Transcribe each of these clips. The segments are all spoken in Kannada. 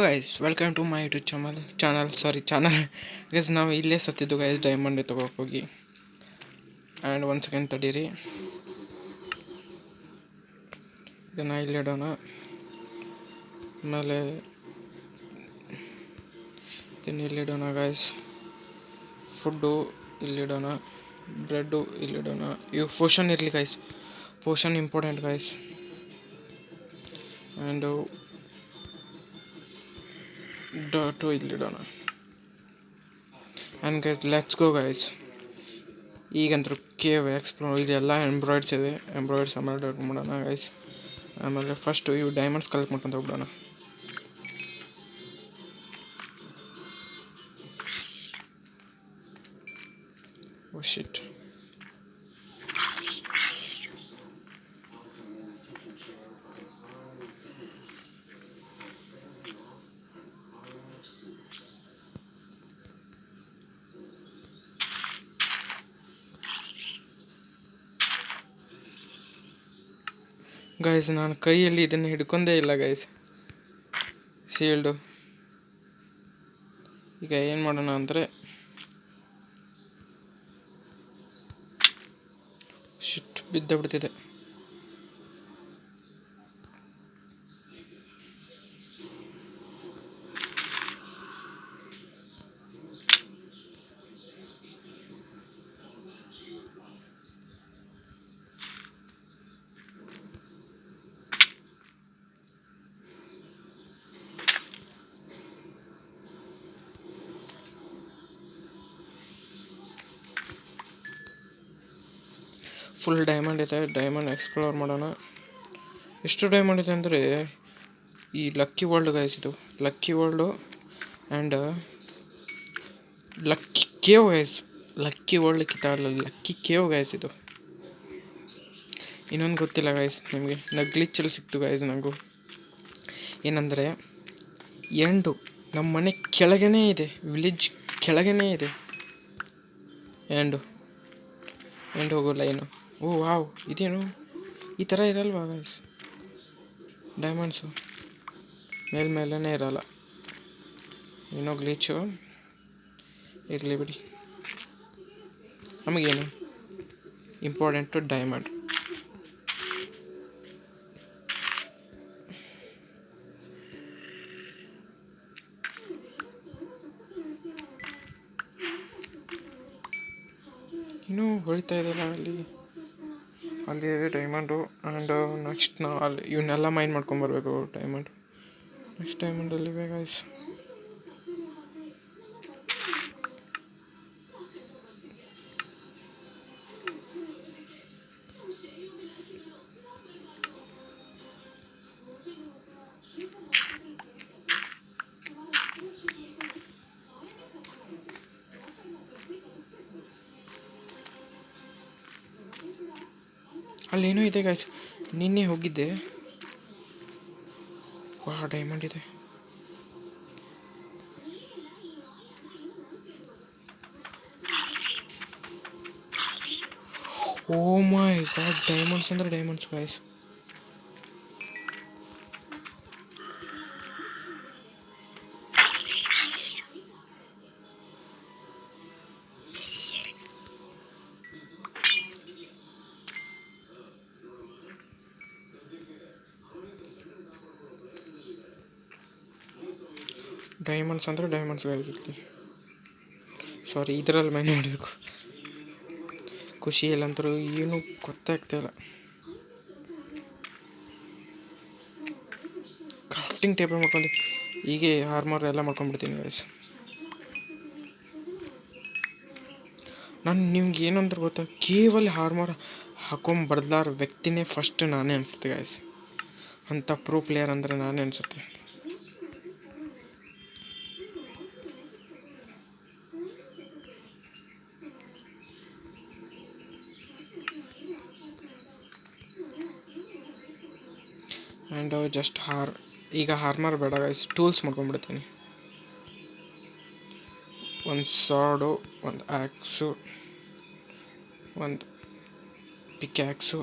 Guys welcome to my YouTube channel guys ನಾವು ಇಲ್ಲೇ ಸತ್ತಿದ್ದು ಗೈಸ್ ಡೈಮಂಡ್ ತೊಗೋಕೆ ಹೋಗಿ. ಆ್ಯಂಡ್ 1 ಸೆಕೆಂಡ್ ತಡೀರಿ, ಇದನ್ನು ಇಲ್ಲಿಡೋಣ. ಆಮೇಲೆ ಇದನ್ನು ಇಲ್ಲಿಡೋಣ ಗೈಸ್. ಫುಡ್ಡು ಇಲ್ಲಿಡೋಣ, ಬ್ರೆಡ್ಡು ಇಲ್ಲಿಡೋಣ. ಇವು ಪೋಷನ್ ಇರಲಿ guys, potion important guys. And dot ಇಲ್ಲಿಡೋಣ. And guys let's go guys. ಈಗಂತೂ ಕೇವ್ ಎಕ್ಸ್ಪ್ಲೋರ್, ಇದೆಲ್ಲ ಎಂಬ್ರಾಯ್ಡ್ಸ್ ಇವೆ, ಎಂಬ್ರಾಯ್ಡ್ಸ್ ಮಾಡೋಣ ಗೈಸ್. ಆಮೇಲೆ ಫಸ್ಟು ಇವು ಡೈಮಂಡ್ಸ್ ಕಲೆಕ್ಟ್ ಮಾಡ್ಕೊಂತ ಹೋಗ್ಬಿಡೋಣ. ಓ ಶಿಟ್, ಗೈಸ್ ನಾನು ಕೈಯಲ್ಲಿ ಇದನ್ನು ಹಿಡ್ಕೊಂಡೇ ಇಲ್ಲ ಗೈಸ್, ಶೀಲ್ಡು. ಈಗ ಏನು ಮಾಡೋಣ ಅಂದರೆ, ಶಿಟ್ ಬಿದ್ದ ಬಿಡ್ತಿದೆ. ಫುಲ್ ಡೈಮಂಡ್ ಇದೆ, ಡೈಮಂಡ್ ಎಕ್ಸ್ಪ್ಲೋರ್ ಮಾಡೋಣ. ಎಷ್ಟು ಡೈಮಂಡ್ ಇದೆ ಅಂದರೆ, ಈ ಲಕ್ಕಿ ವರ್ಲ್ಡ್ ಗೈಸ್, ಇದು lucky world. And lucky cave guys, lucky world ಕಿತಾಲ ಲಕ್ಕಿ ಕೇವ್ ಗೈಸ್ ಇದು. ಇನ್ನೊಂದು ಗೊತ್ತಿಲ್ಲ ಗೈಸ್ ನಿಮಗೆ, ಗ್ಲಿಚಲ್ಲಿ ಸಿಕ್ತು ಗೈಸ್ ನನಗೂ. ಏನಂದರೆ ಎಂಡು ನಮ್ಮ ಮನೆ ಕೆಳಗೇ ಇದೆ, ವಿಲೇಜ್ ಕೆಳಗೇ ಇದೆ ಎಂಡು ಹೋಗೋ ಲೈನು. ಓ ವಾವ್, ಇದೇನು ಈ ಥರ ಇರಲ್ವಾ ಗೈಸ್? ಡೈಮಂಡ್ಸು ಮೇಲೇ ಇರಲ್ಲ, ಏನೋ ಗ್ಲೀಚು. ಇರಲಿ ಬಿಡಿ, ನಮಗೇನು ಇಂಪಾರ್ಟೆಂಟು ಡೈಮಂಡ್. ಇನ್ನೂ ಹೊಳಿತಾ ಇದೆಯಲ್ಲ ಅಲ್ಲಿ ಡೈಮಂಡು. ಆ್ಯಂಡ್ ನೆಕ್ಸ್ಟ್ ನಾವು ಅಲ್ಲಿ ಇವನ್ನೆಲ್ಲ ಮೈನ್ ಮಾಡ್ಕೊಂಬರ್ಬೇಕು ಡೈಮಂಡ್. ನೆಕ್ಸ್ಟ್ ಡೈಮಂಡಲ್ಲಿವೆ ಗೈಸ್. ಅಲ್ಲೇನೋ ಇದೆ ಗೈಸ್, ನಿನ್ನೆ ಹೋಗಿದ್ದೆ. ವಾ ಡೈಮಂಡ್ ಇದೆ. ಓ ಮೈ ಗಾಡ್, ಡೈಮಂಡ್ಸ್ ಅಂದರೆ ಡೈಮಂಡ್ಸ್ ಗೈಸ್. ಡೈಮಂಡ್ಸ್ ಅಂದರೆ ಡೈಮಂಡ್ಸ್ ಗೈಸ್ ಇಲ್ಲಿ. ಸಾರಿ, ಇದರಲ್ಲಿ ಮೈನ್ ಮಾಡಬೇಕು. ಖುಷಿಯಲ್ಲಂತರೂ ಏನೂ ಗೊತ್ತಾಗ್ತಾಯಿಲ್ಲ. ಕ್ರಾಫ್ಟಿಂಗ್ ಟೇಬಲ್ ಮಾಡ್ಕೊಂಡು ಹೀಗೆ ಆರ್ಮರ್ ಎಲ್ಲ ಮಾಡ್ಕೊಂಡ್ಬಿಡ್ತೀನಿ ಗೈಸ್. ನಾನು ನಿಮ್ಗೆ ಏನಂದ್ರೆ ಗೊತ್ತಾ, ಕೇವಲ ಆರ್ಮರ್ ಹಾಕೊಂಬರ್ಲಾರ ವ್ಯಕ್ತಿನೇ ಫಸ್ಟ್ ನಾನೇ ಅನಿಸುತ್ತೆ ಗೈಸ್. ಅಂಥ ಪ್ರೋ ಪ್ಲೇಯರ್ ಅಂದರೆ ನಾನೇ ಅನಿಸುತ್ತೆ. ಆ್ಯಂಡ್ ಜಸ್ಟ್ ಈಗ ಆರ್ಮರ್ ಬೇಡ ಗೈಸ್, ಟೂಲ್ಸ್ ಮಾಡ್ಕೊಂಡ್ಬಿಡ್ತೀನಿ. ಒಂದು ಸಾಡು, ಒಂದು ಆ್ಯಕ್ಸು, ಒಂದು ಪಿಕ್ಯಾಕ್ಸು.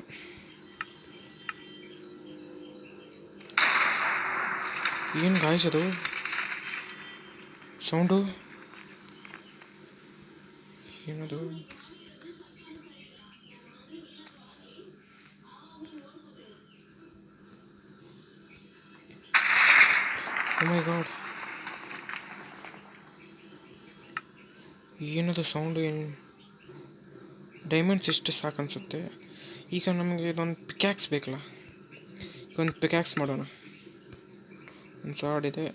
ಏನು ಗಾಯ್ಸ್ ಅದು? ಸೌಂಡು ಏನದು? ಓ ಮೈ ಗಾಡ್, ಏನದು ಸೌಂಡು? ಏನು ಡೈಮಂಡ್ಸ್ ಇಷ್ಟು ಸಾಕನ್ಸುತ್ತೆ. ಈಗ ನಮಗೆ ಇದೊಂದು ಪಿಕ್ಯಾಕ್ಸ್ ಬೇಕಲ್ಲ, ಈಗ ಒಂದು ಪಿಕ್ಯಾಕ್ಸ್ ಮಾಡೋಣ. ಒಂದು ಸಾಡ್ ಇದೆ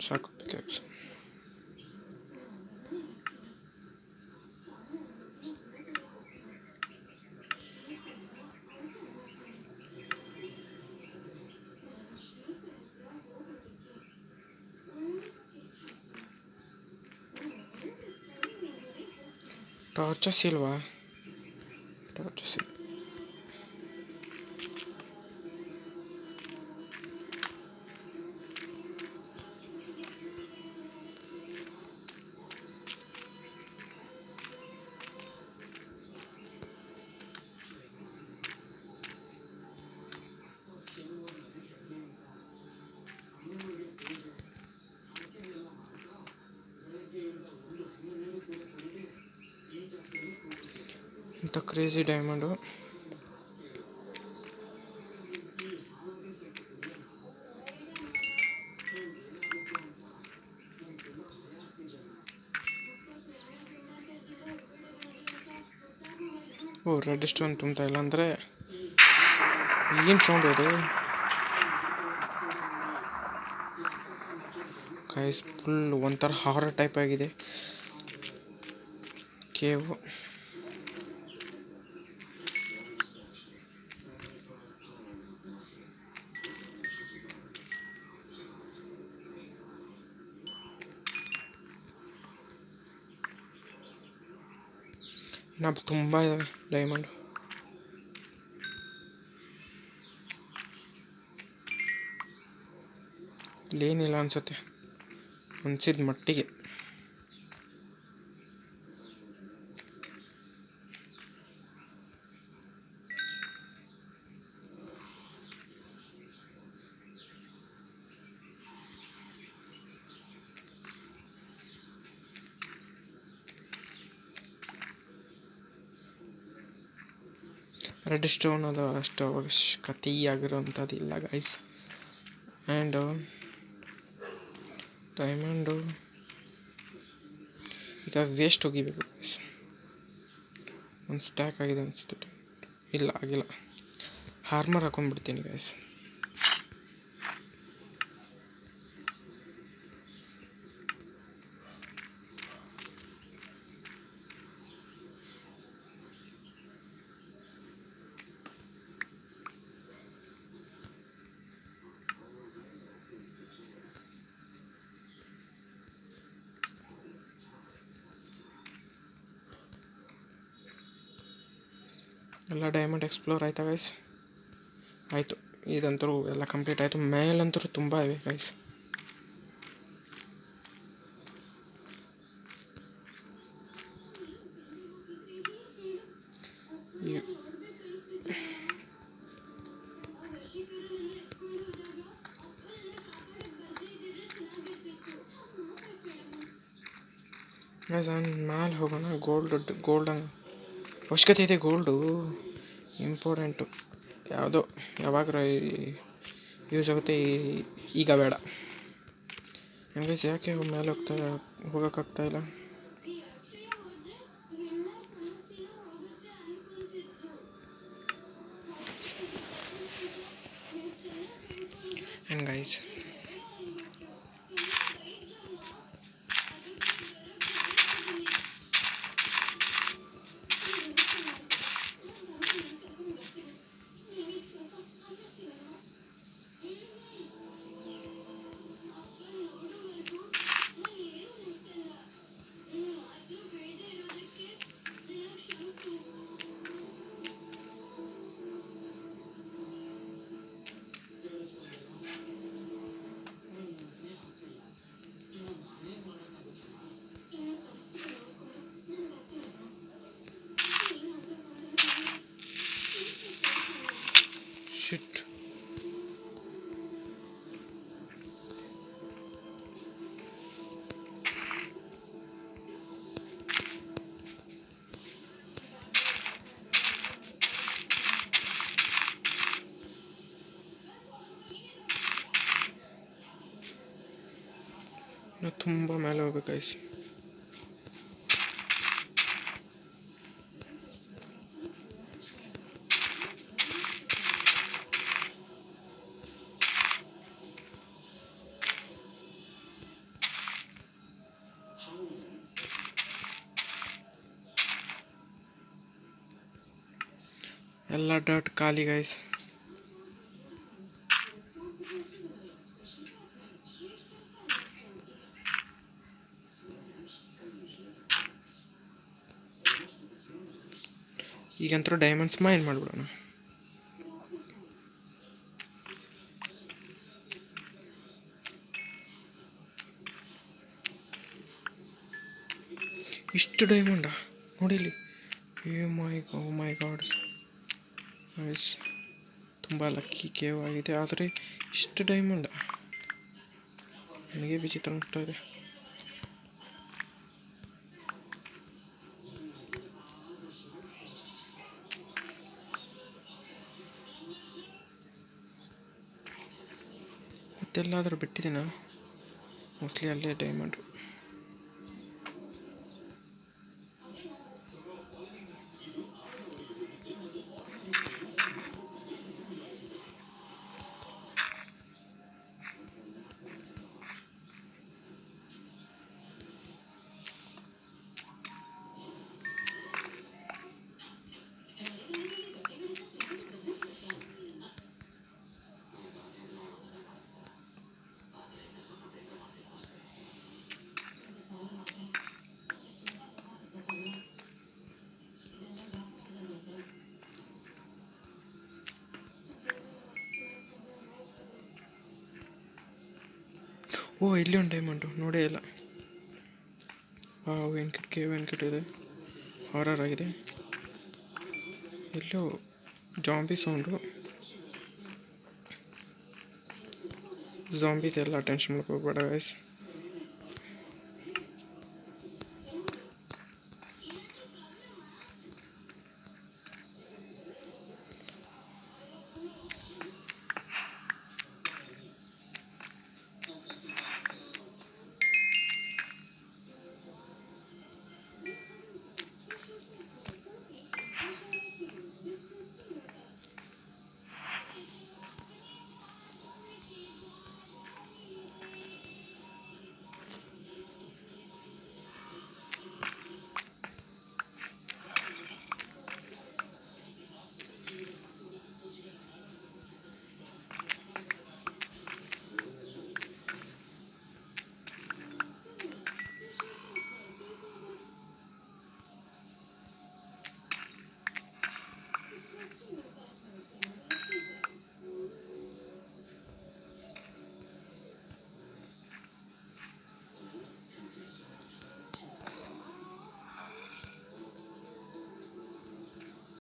ಸಾಕು ಪಿಕ್ಯಾಕ್ಸ್. ಟಾರ್ಚಸ್ ಇಲ್ವಾ? ಟಾರ್ಚಸ್ ಇಲ್ಲ. ಇಂಥ ಕ್ರೇಜಿ ಡೈಮಂಡು. ಓ, ರೆಡ್ ಸ್ಟೋನ್ ತುಂಬ್ತಾ ಇಲ್ಲ ಅಂದರೆ ಏನು ಸೌಂಡ್ ಅದು? ಗೈಸ್, ಫುಲ್ ಒಂಥರ ಹಾರರ್ ಟೈಪ್ ಆಗಿದೆ ಕೇವ್. ನಾವು ತುಂಬ ಇದ್ದಾವೆ ಡೈಮಂಡ್. ಇಲ್ಲೇನಿಲ್ಲ ಅನ್ಸುತ್ತೆ ಅನ್ಸಿದ ಮಟ್ಟಿಗೆ. ರೆಡ್ ಸ್ಟೋನ್ ಅದು ಅಷ್ಟು ಅವಶ್ಯಕತೆಯಾಗಿರೋಂಥದ್ದಿಲ್ಲ ಗೈಸ್. ಆ್ಯಂಡ್ ಡೈಮಂಡು ಈಗ ವೇಸ್ಟ್ ಹೋಗಿಬೇಕು ಗೈಸ್. ಒಂದು ಸ್ಟ್ಯಾಕ್ ಆಗಿದೆ ಅನಿಸುತ್ತೆ. ಇಲ್ಲ, ಆಗಿಲ್ಲ. ಹಾರ್ಮರ್ ಹಾಕೊಂಡ್ಬಿಡ್ತೀನಿ ಗೈಸ್. ಎಲ್ಲ ಡೈಮಂಡ್ ಎಕ್ಸ್ಪ್ಲೋರ್ ಆಯ್ತಾ ಗೈಸ್? ಆಯಿತು. ಇದಂತರೂ ಎಲ್ಲ ಕಂಪ್ಲೀಟ್ ಆಯಿತು. ಮೇಲಂತರೂ ತುಂಬ ಇವೆ ಗೈಸ್. ಗೈಸ್, ನಾನು ಮ್ಯಾಲೆ ಹೋಗೋಣ. ಗೋಲ್ಡ್ ಅವಶ್ಯಕತೆ ಇದೆ. Gold important. ಯಾವುದೋ ಯಾವಾಗ ಯೂಸ್ ಆಗುತ್ತೆ, ಈಗ ಬೇಡ. ನನಗೆ ಯಾಕೆ ಮೇಲೆ ಹೋಗೋಕ್ಕಾಗ್ತಾಯಿಲ್ಲ? ಆ್ಯಂಡ್ ಗೈಸ್, ನಾವು ತುಂಬ ಮೇಲೆ ಹೋಗ್ಬೇಕು ಗೈಸ್. ಎಲ್ಲ ಡರ್ಟ್ ಖಾಲಿ ಗೈಸ್. ಈಗಂತೂ ಡೈಮಂಡ್ಸ್ ಮೈನ್ ಮಾಡಿಬಿಡೋಣ. ಇಷ್ಟು ಡೈಮಂಡಾ ನೋಡಿಲಿ. ಓ ಮೈ ಗಾಡ್ ಗೈಸ್, ತುಂಬ ಲಕ್ಕಿ ಕೇವ್ ಆಗಿದೆ. ಆದರೆ ಇಷ್ಟು ಡೈಮಂಡ ನನಗೆ ವಿಚಿತ್ರ ಅನಿಸ್ತಾ ಇದೆ. ಮತ್ತೆಲ್ಲಾದರೂ ಬಿಟ್ಟಿದ್ದೀನ? ಮೋಸ್ಟ್ಲಿ ಅಲ್ಲೇ ಡೈಮಂಡು. ಓ, ಇಲ್ಲಿ ಒಂದು ಡೈಮಂಡು ನೋಡೇ ಇಲ್ಲ. ವೆಂಕಟ್ ಇದೆ, ಹಾರರ್ ಆಗಿದೆ. ಎಲ್ಲೋ ಜಾಂಬಿ ಸೌಂಡು. ಜಾಂಬಿದೆಲ್ಲ ಟೆನ್ಷನ್ ಮಾಡ್ಕೋಬೇಡ ಗೈಸ್.